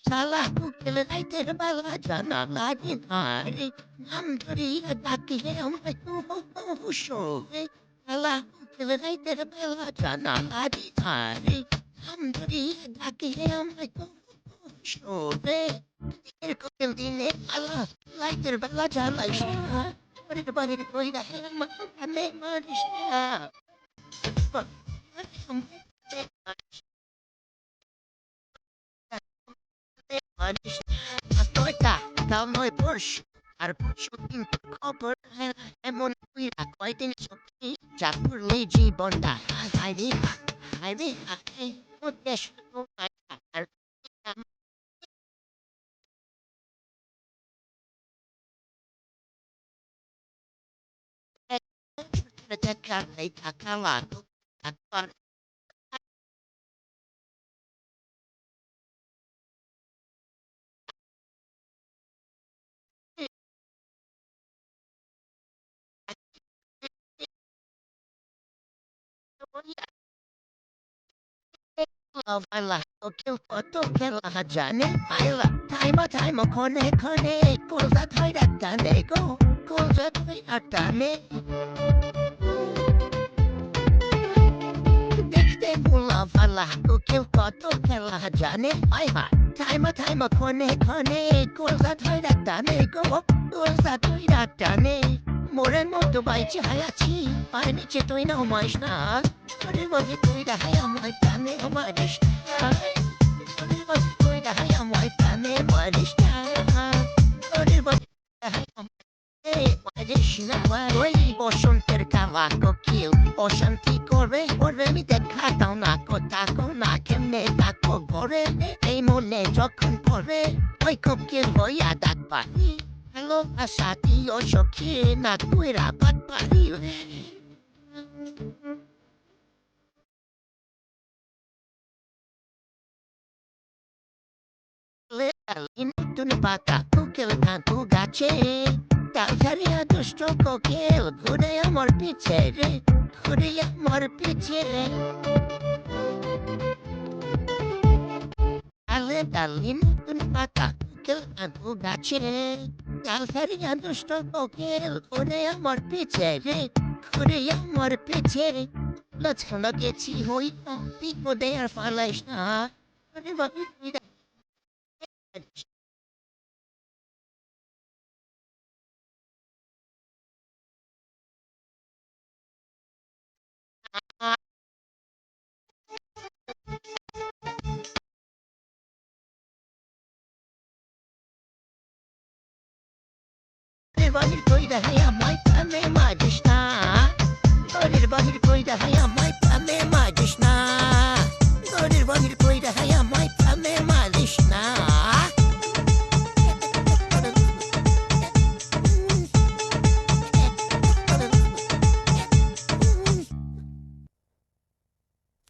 শালা উকিল রাইতের বেলা জানা লাগে ধারে নাম ধরিয়া ডাকিলে আমায় শোবে শালা উকিল রাইতের বেলা জানা লাগে ধারে নাম ধরিয়া ডাকিলে আমায় শোবে এরকম দিনে পালা রাইতের বেলা জ্বালাইস না বাড়ির বাড়ির কইরা আমি মারিস না Toita, kalmoi push. Ar shooting copper emon kuira koitin shoti japur leji bonda. I mutesh no ar Tekrar takala. Akbar Baila, toqueu foto pela rajane, baila, time kone, coisa toira tanego, coisa toira tane, দেখতে বুলা ফালা তোকেও কত খেলা জানে আইহা time কনে কোলসা ধইরা টানে গো কোলসা ধইরা টানে মোরের মতো বাইচে আছি পায়ের নিচে তুই না মাইস না তোদের মধ্যে তুই দেখাই আমায় টানে মারিস না তোদের মধ্যে তুই দেখাই আমায় টানে মারিস না তোদের মধ্যে দেখাই ওই বসন্তের কালাকো কিল অশান্তি করে আমি দেখাতাম না কোথাকো না কেমনে থাকো ঘরে এই মনে যখন পড়ে ওই খুব কিল হইয়া ডাক পারি হ্যালো আশাতি ও সখী না তুই রাবাত পারি Nitun bata kukel tantu gace Talcaria dusto coquel Cude amor pizzere Cude amor pizzere Ale dalin tun bata kukel tantu gace Talcaria dusto coquel Cude amor pizzere Cude amor pizzere Let's get see who people there for like বাহির কইরা হে আমায় প্রেমে মারিস না তোরের বাহির কইরা হে আমায় প্রেমে মারিস না তোরের বাহির কইরা হে আমায়